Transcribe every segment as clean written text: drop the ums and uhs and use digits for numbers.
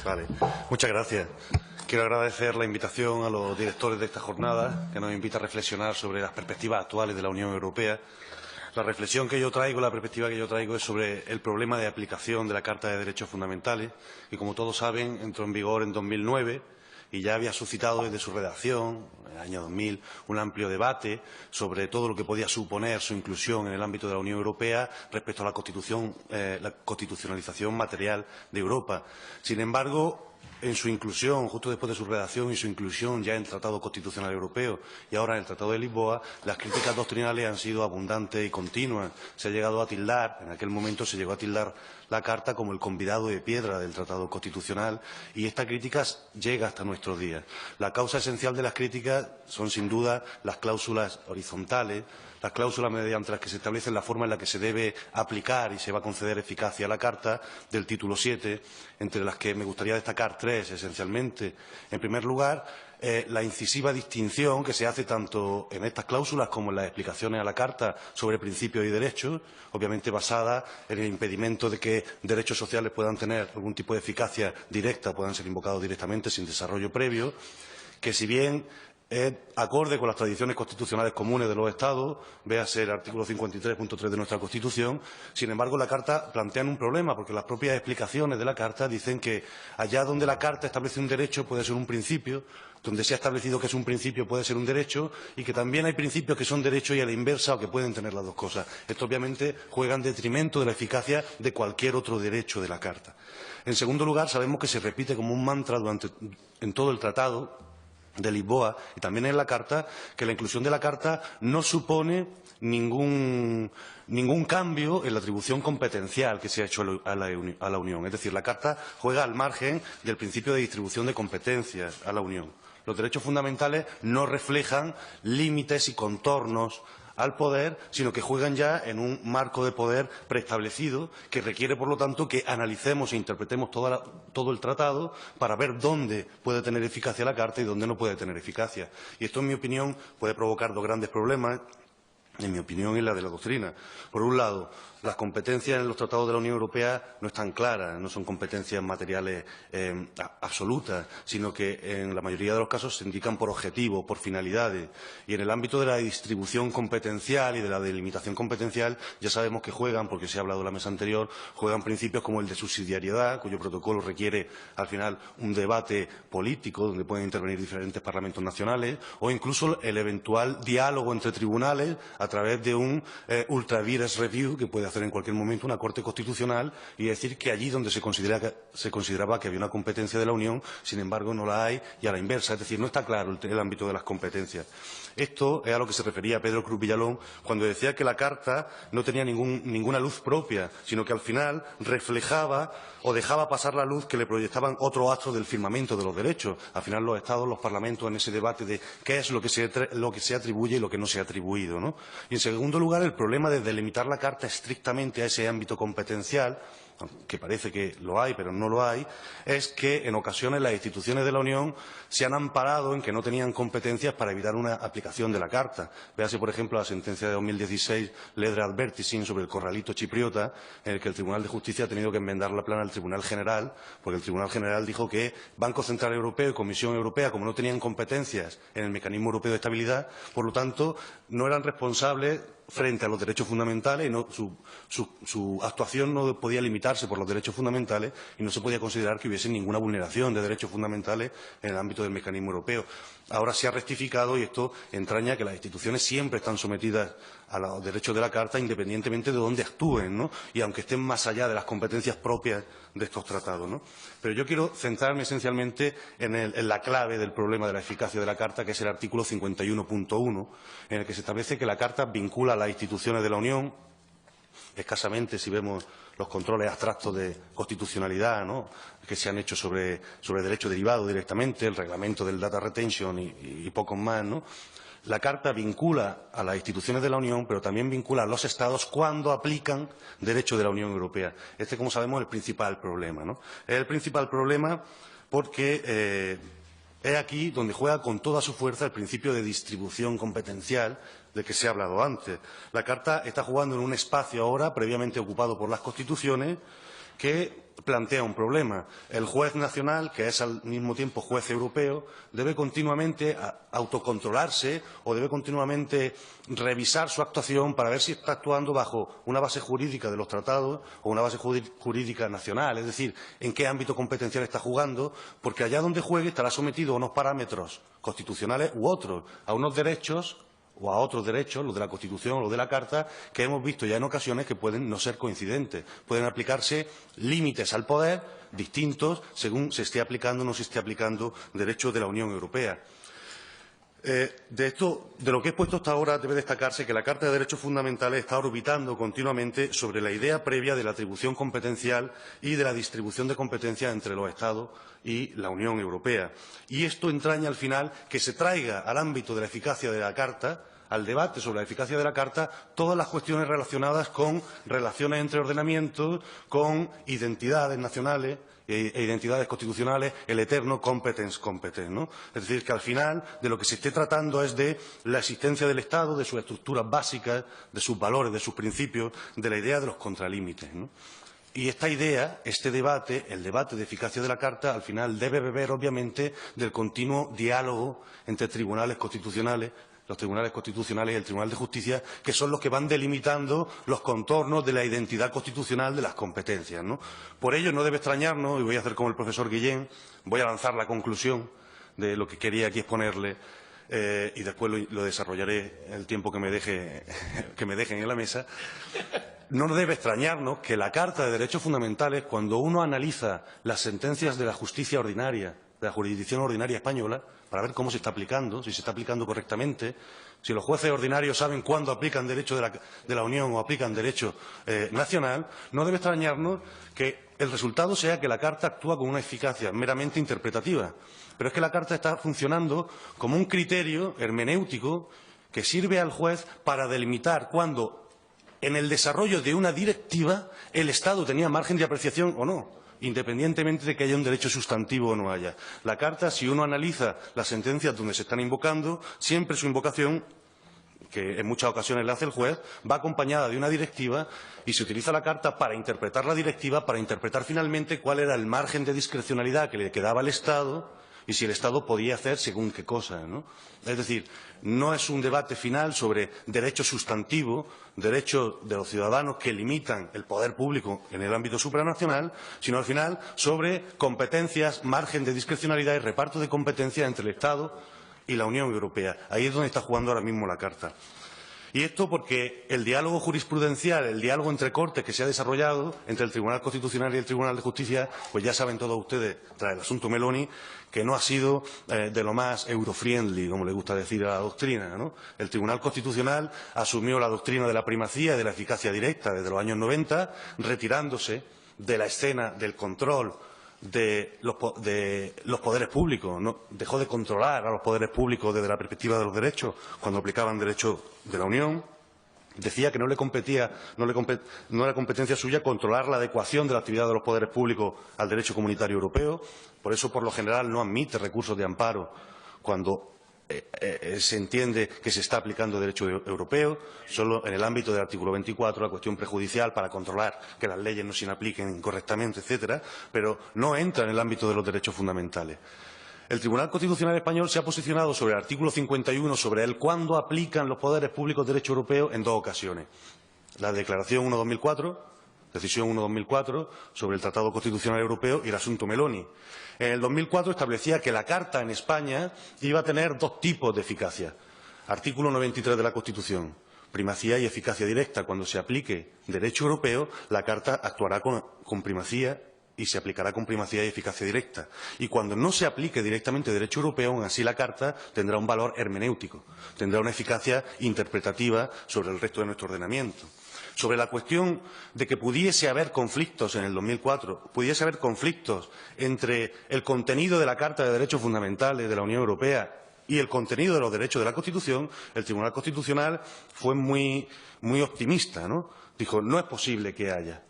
Vale, muchas gracias. Quiero agradecer la invitación a los directores de esta jornada, que nos invita a reflexionar sobre las perspectivas actuales de la Unión Europea. La reflexión que yo traigo, la perspectiva que yo traigo es sobre el problema de aplicación de la Carta de Derechos Fundamentales, que, como todos saben, entró en vigor en 2009 y ya había suscitado desde su redacción, en el año 2000, un amplio debate sobre todo lo que podía suponer su inclusión en el ámbito de la Unión Europea respecto a la constitucionalización material de Europa. Sin embargo, en su inclusión, justo después de su redacción y su inclusión ya en el Tratado Constitucional Europeo y ahora en el Tratado de Lisboa, las críticas doctrinales han sido abundantes y continuas. Se ha llegado a tildar, en aquel momento se llegó a tildar la Carta como el convidado de piedra del Tratado Constitucional, y esta crítica llega hasta nuestros días. La causa esencial de las críticas son, sin duda, las cláusulas horizontales, las cláusulas mediante las que se establece la forma en la que se debe aplicar y se va a conceder eficacia a la Carta del título 7, entre las que me gustaría destacar tres, esencialmente. En primer lugar, la incisiva distinción que se hace tanto en estas cláusulas como en las explicaciones a la Carta sobre principios y derechos, obviamente basada en el impedimento de que derechos sociales puedan tener algún tipo de eficacia directa, puedan ser invocados directamente sin desarrollo previo, que si bien es acorde con las tradiciones constitucionales comunes de los Estados, véase el artículo 53.3 de nuestra Constitución. Sin embargo, la Carta plantea un problema, porque las propias explicaciones de la Carta dicen que allá donde la Carta establece un derecho puede ser un principio, donde se ha establecido que es un principio puede ser un derecho, y que también hay principios que son derechos y a la inversa, o que pueden tener las dos cosas. Esto obviamente juega en detrimento de la eficacia de cualquier otro derecho de la Carta. En segundo lugar, sabemos que se repite como un mantra en todo el Tratado de Lisboa y también en la Carta, que la inclusión de la Carta no supone ningún cambio en la atribución competencial que se ha hecho a la Unión. Es decir, la Carta juega al margen del principio de distribución de competencias a la Unión. Los derechos fundamentales no reflejan límites y contornos al poder, sino que juegan ya en un marco de poder preestablecido que requiere, por lo tanto, que analicemos e interpretemos todo el tratado para ver dónde puede tener eficacia la Carta y dónde no puede tener eficacia. Y esto, en mi opinión, puede provocar dos grandes problemas, en mi opinión, y la de la doctrina. Por un lado, las competencias en los tratados de la Unión Europea no están claras, no son competencias materiales absolutas, sino que en la mayoría de los casos se indican por objetivos, por finalidades. Y en el ámbito de la distribución competencial y de la delimitación competencial ya sabemos que juegan, porque se ha hablado en la mesa anterior, juegan principios como el de subsidiariedad, cuyo protocolo requiere al final un debate político donde pueden intervenir diferentes parlamentos nacionales, o incluso el eventual diálogo entre tribunales a través de un ultra vires review que puede hacer en cualquier momento una Corte Constitucional y decir que allí donde se consideraba que había una competencia de la Unión, sin embargo no la hay, y a la inversa. Es decir, no está claro el ámbito de las competencias. Esto es a lo que se refería Pedro Cruz Villalón cuando decía que la Carta no tenía ninguna luz propia, sino que al final reflejaba o dejaba pasar la luz que le proyectaban otros astros del firmamento de los derechos. Al final los Estados, los parlamentos, en ese debate de qué es lo que se atribuye y lo que no se ha atribuido, ¿no? Y, en segundo lugar, el problema de delimitar la Carta estrictamente a ese ámbito competencial, que parece que lo hay, pero no lo hay, es que en ocasiones las instituciones de la Unión se han amparado en que no tenían competencias para evitar una aplicación de la Carta. Véase, por ejemplo, la sentencia de 2016, Ledra Advertising, sobre el corralito chipriota, en el que el Tribunal de Justicia ha tenido que enmendar la plana al Tribunal General, porque el Tribunal General dijo que Banco Central Europeo y Comisión Europea, como no tenían competencias en el Mecanismo Europeo de Estabilidad, por lo tanto, no eran responsables frente a los derechos fundamentales, y su actuación no podía limitarse por los derechos fundamentales y no se podía considerar que hubiese ninguna vulneración de derechos fundamentales en el ámbito del mecanismo europeo. Ahora se ha rectificado y esto entraña que las instituciones siempre están sometidas a los derechos de la Carta independientemente de dónde actúen, ¿no? Y aunque estén más allá de las competencias propias de estos tratados, ¿no? Pero yo quiero centrarme esencialmente en la clave del problema de la eficacia de la Carta, que es el artículo 51.1, en el que se establece que la Carta vincula a las instituciones de la Unión, escasamente si vemos los controles abstractos de constitucionalidad, ¿no?, que se han hecho sobre derecho derivado directamente, el reglamento del data retention y pocos más, ¿no? La Carta vincula a las instituciones de la Unión, pero también vincula a los Estados cuando aplican derecho de la Unión Europea. Este, como sabemos, es el principal problema, ¿no? Es el principal problema porque es aquí donde juega con toda su fuerza el principio de distribución competencial del que se ha hablado antes. La Carta está jugando en un espacio ahora previamente ocupado por las Constituciones que plantea un problema. El juez nacional, que es al mismo tiempo juez europeo, debe continuamente autocontrolarse o debe continuamente revisar su actuación para ver si está actuando bajo una base jurídica de los tratados o una base jurídica nacional, es decir, en qué ámbito competencial está jugando, porque allá donde juegue estará sometido a unos parámetros constitucionales u otros, a unos derechos o a otros derechos, los de la Constitución o los de la Carta, que hemos visto ya en ocasiones que pueden no ser coincidentes. Pueden aplicarse límites al poder distintos según se esté aplicando o no se esté aplicando derechos de la Unión Europea. De lo que he expuesto hasta ahora debe destacarse que la Carta de Derechos Fundamentales está orbitando continuamente sobre la idea previa de la atribución competencial y de la distribución de competencias entre los Estados y la Unión Europea. Y esto entraña al final que se traiga al ámbito de la eficacia de la Carta, al debate sobre la eficacia de la Carta, todas las cuestiones relacionadas con relaciones entre ordenamientos, con identidades nacionales e identidades constitucionales, el eterno competence, ¿no? Es decir, que al final de lo que se esté tratando es de la existencia del Estado, de sus estructuras básicas, de sus valores, de sus principios, de la idea de los contralímites, ¿no? Y esta idea, este debate, el debate de eficacia de la Carta, al final debe beber, obviamente, del continuo diálogo entre tribunales constitucionales, los tribunales constitucionales y el Tribunal de Justicia, que son los que van delimitando los contornos de la identidad constitucional de las competencias, ¿no? Por ello, no debe extrañarnos, y voy a hacer como el profesor Guillén, voy a lanzar la conclusión de lo que quería aquí exponerle, y después lo desarrollaré el tiempo que me dejen en la mesa. No debe extrañarnos que la Carta de Derechos Fundamentales, cuando uno analiza las sentencias de la justicia ordinaria, de la jurisdicción ordinaria española, para ver cómo se está aplicando, si se está aplicando correctamente, si los jueces ordinarios saben cuándo aplican derecho de la Unión o aplican derecho nacional, no debe extrañarnos que el resultado sea que la Carta actúa con una eficacia meramente interpretativa. Pero es que la Carta está funcionando como un criterio hermenéutico que sirve al juez para delimitar cuándo, en el desarrollo de una directiva, el Estado tenía margen de apreciación o no, independientemente de que haya un derecho sustantivo o no haya. La Carta, si uno analiza las sentencias donde se están invocando, siempre su invocación, que en muchas ocasiones la hace el juez, va acompañada de una directiva y se utiliza la Carta para interpretar la directiva, para interpretar finalmente cuál era el margen de discrecionalidad que le quedaba al Estado y si el Estado podía hacer según qué cosa, ¿no? Es decir, no es un debate final sobre derecho sustantivo, derechos de los ciudadanos que limitan el poder público en el ámbito supranacional, sino al final sobre competencias, margen de discrecionalidad y reparto de competencias entre el Estado y la Unión Europea. Ahí es donde está jugando ahora mismo la Carta. Y esto porque el diálogo jurisprudencial, el diálogo entre cortes que se ha desarrollado entre el Tribunal Constitucional y el Tribunal de Justicia, pues ya saben todos ustedes, tras el asunto Meloni, que no ha sido de lo más eurofriendly, como le gusta decir a la doctrina, ¿no? El Tribunal Constitucional asumió la doctrina de la primacía y de la eficacia directa desde los años 90, retirándose de la escena del control de los poderes públicos, ¿no? Dejó de controlar a los poderes públicos desde la perspectiva de los derechos cuando aplicaban derechos de la Unión. Decía que no era competencia suya controlar la adecuación de la actividad de los poderes públicos al derecho comunitario europeo. Por eso, por lo general, no admite recursos de amparo cuando se entiende que se está aplicando derecho europeo, solo en el ámbito del artículo 24, la cuestión prejudicial para controlar que las leyes no se apliquen correctamente, etcétera, pero no entra en el ámbito de los derechos fundamentales. El Tribunal Constitucional Español se ha posicionado sobre el artículo 51, sobre el cuándo aplican los poderes públicos derecho europeo en dos ocasiones. La Declaración 1/2004, Decisión 1/2004, sobre el Tratado Constitucional Europeo y el asunto Meloni. En el 2004 establecía que la Carta en España iba a tener dos tipos de eficacia. Artículo 93 de la Constitución. Primacía y eficacia directa. Cuando se aplique derecho europeo, la Carta actuará con primacía y se aplicará con primacía y eficacia directa. Y cuando no se aplique directamente derecho europeo, aún así la Carta tendrá un valor hermenéutico, tendrá una eficacia interpretativa sobre el resto de nuestro ordenamiento. Sobre la cuestión de que pudiese haber conflictos en el 2004, pudiese haber conflictos entre el contenido de la Carta de Derechos Fundamentales de la Unión Europea y el contenido de los derechos de la Constitución, el Tribunal Constitucional fue muy optimista, ¿no? Dijo, no es posible que haya.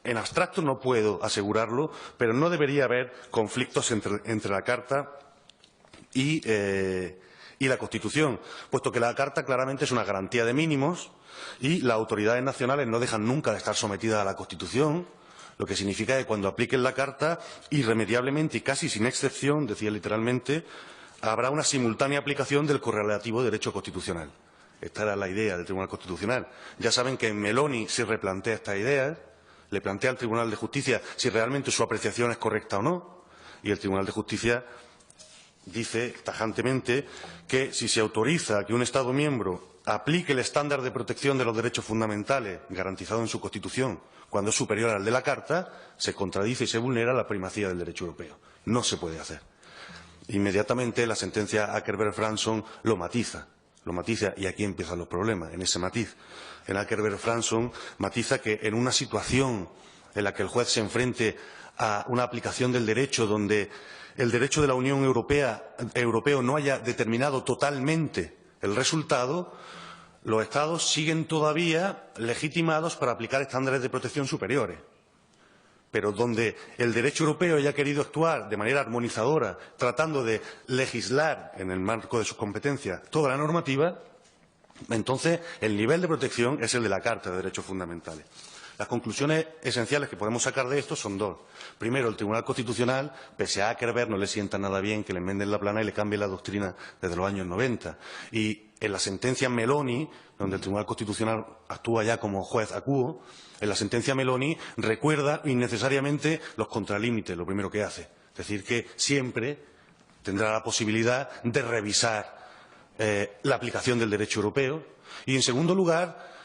En abstracto no puedo asegurarlo, pero no debería haber conflictos entre la Carta y la Constitución, puesto que la Carta claramente es una garantía de mínimos y las autoridades nacionales no dejan nunca de estar sometidas a la Constitución. Lo que significa que cuando apliquen la Carta, irremediablemente y casi sin excepción, decía literalmente, habrá una simultánea aplicación del correlativo derecho constitucional. Esta era la idea del Tribunal Constitucional. Ya saben que Meloni se replantea estas ideas, le plantea al Tribunal de Justicia si realmente su apreciación es correcta o no, y el Tribunal de Justicia dice tajantemente que si se autoriza que un Estado miembro aplique el estándar de protección de los derechos fundamentales garantizado en su Constitución cuando es superior al de la Carta, se contradice y se vulnera la primacía del derecho europeo. No se puede hacer. Inmediatamente la sentencia Akerberg-Franson lo matiza, y aquí empiezan los problemas, en ese matiz. En Akerberg-Franson matiza que en una situación en la que el juez se enfrente a una aplicación del derecho donde el derecho de la Unión Europeo no haya determinado totalmente el resultado, los Estados siguen todavía legitimados para aplicar estándares de protección superiores. Pero donde el derecho europeo haya querido actuar de manera armonizadora, tratando de legislar en el marco de sus competencias toda la normativa, entonces el nivel de protección es el de la Carta de Derechos Fundamentales. Las conclusiones esenciales que podemos sacar de esto son dos. Primero, el Tribunal Constitucional, pese a Akerberg, no le sienta nada bien que le enmenden la plana y le cambien la doctrina desde los años 90. Y en la sentencia Meloni, donde el Tribunal Constitucional actúa ya como juez acuo, en la sentencia Meloni recuerda innecesariamente los contralímites, lo primero que hace. Es decir, que siempre tendrá la posibilidad de revisar la aplicación del derecho europeo. Y, en segundo lugar,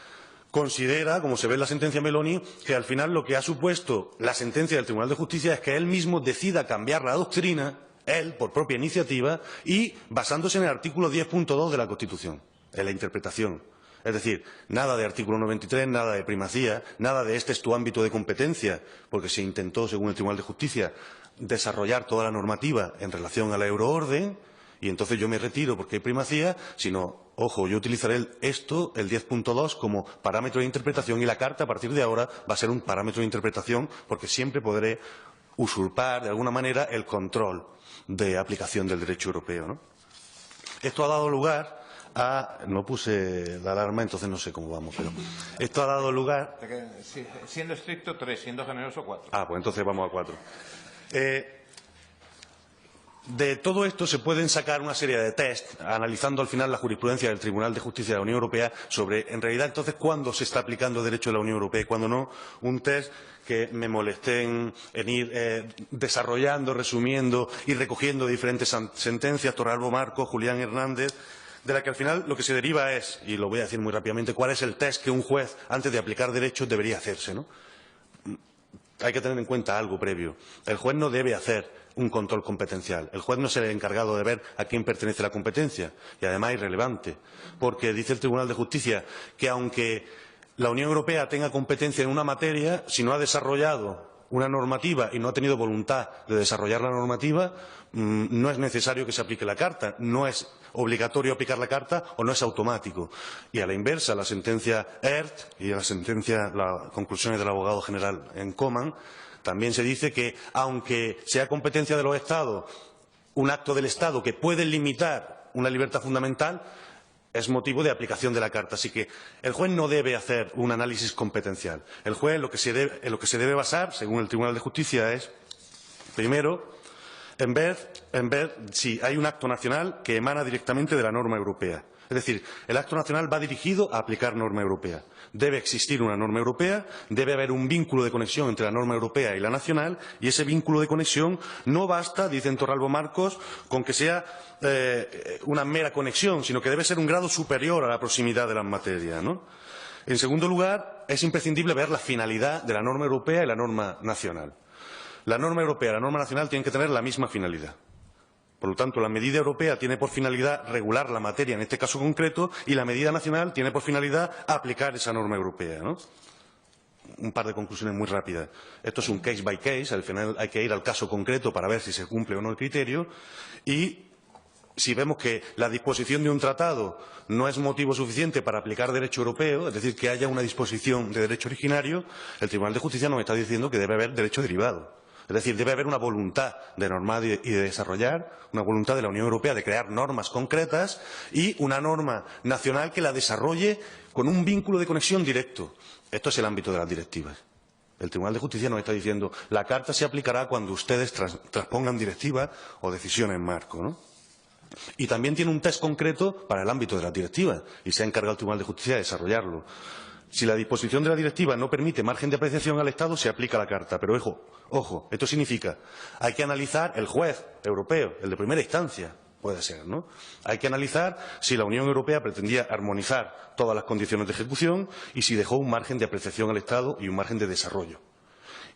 considera, como se ve en la sentencia Meloni, que al final lo que ha supuesto la sentencia del Tribunal de Justicia es que él mismo decida cambiar la doctrina, él, por propia iniciativa, y basándose en el artículo 10.2 de la Constitución, en la interpretación. Es decir, nada de artículo 93, nada de primacía, nada de este es tu ámbito de competencia, porque se intentó, según el Tribunal de Justicia, desarrollar toda la normativa en relación a la euroorden, y entonces yo me retiro porque hay primacía, sino, ojo, yo utilizaré el 10.2 como parámetro de interpretación y la Carta a partir de ahora va a ser un parámetro de interpretación porque siempre podré usurpar de alguna manera el control de aplicación del derecho europeo, ¿no? Esto ha dado lugar a... No puse la alarma, entonces no sé cómo vamos, pero esto ha dado lugar... Siendo estricto, 3, siendo generoso, 4. Ah, pues entonces vamos a 4. De todo esto se pueden sacar una serie de test, analizando al final la jurisprudencia del Tribunal de Justicia de la Unión Europea sobre, en realidad, entonces, cuándo se está aplicando el derecho de la Unión Europea y cuándo no. Un test que me molesté en ir desarrollando, resumiendo y recogiendo diferentes sentencias, Torralbo Marcos, Julián Hernández, de la que al final lo que se deriva es, y lo voy a decir muy rápidamente, cuál es el test que un juez, antes de aplicar derechos, debería hacerse, ¿no? Hay que tener en cuenta algo previo. El juez no debe hacer un control competencial. El juez no es el encargado de ver a quién pertenece la competencia. Y además es irrelevante, porque dice el Tribunal de Justicia que aunque la Unión Europea tenga competencia en una materia, si no ha desarrollado una normativa y no ha tenido voluntad de desarrollar la normativa, no es necesario que se aplique la Carta. No es obligatorio aplicar la Carta o no es automático. Y a la inversa, la sentencia Ert y las conclusiones del abogado general en Coman, también se dice que, aunque sea competencia de los Estados, un acto del Estado que puede limitar una libertad fundamental, es motivo de aplicación de la Carta. Así que el juez no debe hacer un análisis competencial. El juez en lo que se debe basar, según el Tribunal de Justicia, es, primero, en ver si hay un acto nacional que emana directamente de la norma europea. Es decir, el acto nacional va dirigido a aplicar norma europea. Debe existir una norma europea, debe haber un vínculo de conexión entre la norma europea y la nacional, y ese vínculo de conexión no basta, dice en Torralbo Marcos, con que sea una mera conexión, sino que debe ser un grado superior a la proximidad de las materias, ¿no? En segundo lugar, es imprescindible ver la finalidad de la norma europea y la norma nacional. La norma europea y la norma nacional tienen que tener la misma finalidad. Por lo tanto, la medida europea tiene por finalidad regular la materia, en este caso concreto, y la medida nacional tiene por finalidad aplicar esa norma europea, ¿no? Un par de conclusiones muy rápidas. Esto es un case by case, al final hay que ir al caso concreto para ver si se cumple o no el criterio, y si vemos que la disposición de un tratado no es motivo suficiente para aplicar derecho europeo, es decir, que haya una disposición de derecho originario, el Tribunal de Justicia nos está diciendo que debe haber derecho derivado. Es decir, debe haber una voluntad de normar y de desarrollar, una voluntad de la Unión Europea de crear normas concretas y una norma nacional que la desarrolle con un vínculo de conexión directo. Esto es el ámbito de las directivas. El Tribunal de Justicia nos está diciendo la Carta se aplicará cuando ustedes transpongan directivas o decisiones marco, ¿no? Y también tiene un test concreto para el ámbito de las directivas y se ha encargado el Tribunal de Justicia de desarrollarlo. Si la disposición de la directiva no permite margen de apreciación al Estado, se aplica la Carta. Pero ojo, esto significa hay que analizar el juez europeo, el de primera instancia, puede ser, ¿no? Hay que analizar si la Unión Europea pretendía armonizar todas las condiciones de ejecución y si dejó un margen de apreciación al Estado y un margen de desarrollo.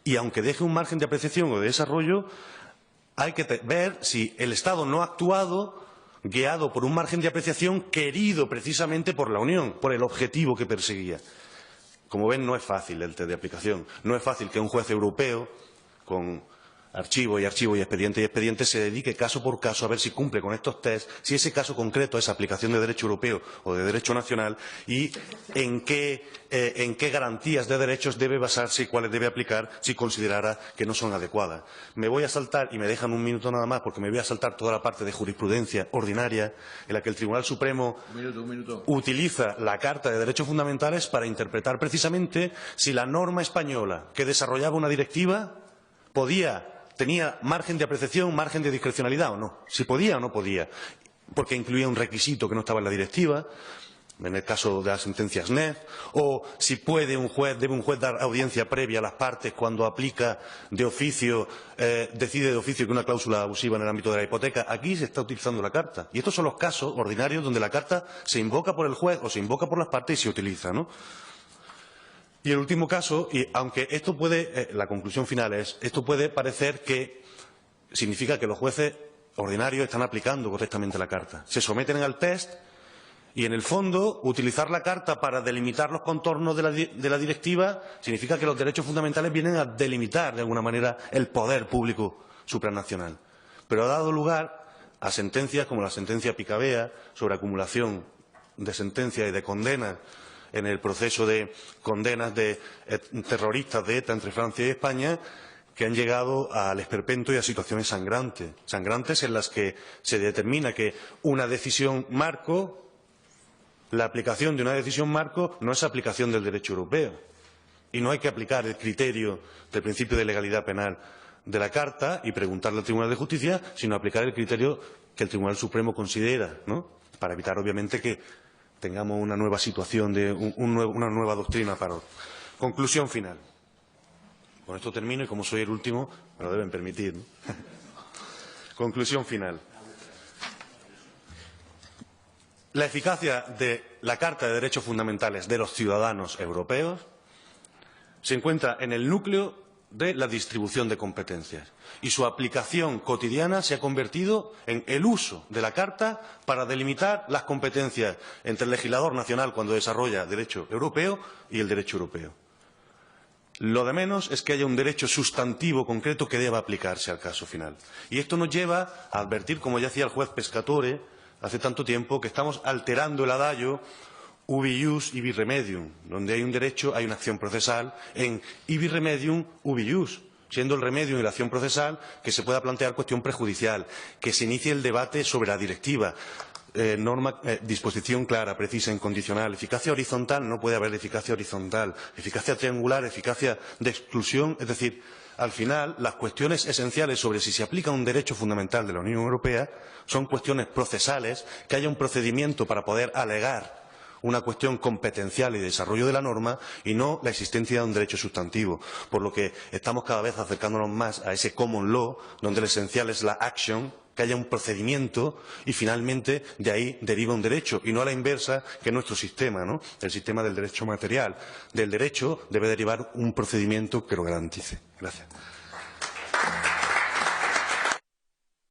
Y aunque deje un margen de apreciación o de desarrollo, hay que ver si el Estado no ha actuado guiado por un margen de apreciación querido precisamente por la Unión, por el objetivo que perseguía. Como ven, no es fácil el test de aplicación. No es fácil que un juez europeo, con archivo y expediente, se dedique caso por caso a ver si cumple con estos test, si ese caso concreto es aplicación de derecho europeo o de derecho nacional y en qué garantías de derechos debe basarse y cuáles debe aplicar si considerara que no son adecuadas. Me voy a saltar, y me dejan un minuto nada más, porque me voy a saltar toda la parte de jurisprudencia ordinaria en la que el Tribunal Supremo utiliza la Carta de Derechos Fundamentales para interpretar precisamente si la norma española que desarrollaba una directiva tenía margen de apreciación, margen de discrecionalidad o no. Si podía o no podía. Porque incluía un requisito que no estaba en la directiva, en el caso de las sentencias NEF, o si debe un juez dar audiencia previa a las partes cuando aplica de oficio, decide de oficio que una cláusula abusiva en el ámbito de la hipoteca. Aquí se está utilizando la Carta. Y estos son los casos ordinarios donde la Carta se invoca por el juez o se invoca por las partes y se utiliza, ¿no? Y el último caso, y aunque esto puede, la conclusión final es, esto puede parecer que significa que los jueces ordinarios están aplicando correctamente la Carta. Se someten al test y, en el fondo, utilizar la Carta para delimitar los contornos de la directiva significa que los derechos fundamentales vienen a delimitar, de alguna manera, el poder público supranacional. Pero ha dado lugar a sentencias como la sentencia Picabea sobre acumulación de sentencias y de condenas en el proceso de condenas de terroristas de ETA entre Francia y España, que han llegado al esperpento y a situaciones sangrantes en las que se determina que una decisión marco, la aplicación de una decisión marco no es aplicación del derecho europeo. Y no hay que aplicar el criterio del principio de legalidad penal de la Carta y preguntarle al Tribunal de Justicia, sino aplicar el criterio que el Tribunal Supremo considera, ¿no? Para evitar, obviamente, que tengamos una nueva situación, una nueva doctrina para. Conclusión final. Con esto termino y, como soy el último, me lo deben permitir, ¿no? Conclusión final. La eficacia de la Carta de Derechos Fundamentales de los ciudadanos europeos se encuentra en el núcleo de la distribución de competencias y su aplicación cotidiana se ha convertido en el uso de la Carta para delimitar las competencias entre el legislador nacional cuando desarrolla derecho europeo y el derecho europeo. Lo de menos es que haya un derecho sustantivo concreto que deba aplicarse al caso final. Y esto nos lleva a advertir, como ya hacía el juez Pescatore hace tanto tiempo, que estamos alterando el adagio ubi ius, ibi remedium. Donde hay un derecho, hay una acción procesal. En ibi remedium, ubi ius. Siendo el remedium y la acción procesal que se pueda plantear cuestión prejudicial, que se inicie el debate sobre la directiva. Disposición clara, precisa, incondicional. Eficacia horizontal, no puede haber eficacia horizontal. Eficacia triangular, eficacia de exclusión. Es decir, al final, las cuestiones esenciales sobre si se aplica un derecho fundamental de la Unión Europea son cuestiones procesales, que haya un procedimiento para poder alegar una cuestión competencial y de desarrollo de la norma y no la existencia de un derecho sustantivo. Por lo que estamos cada vez acercándonos más a ese common law, donde lo esencial es la action, que haya un procedimiento y finalmente de ahí deriva un derecho y no a la inversa que nuestro sistema, ¿no? El sistema del derecho material. Del derecho debe derivar un procedimiento que lo garantice. Gracias.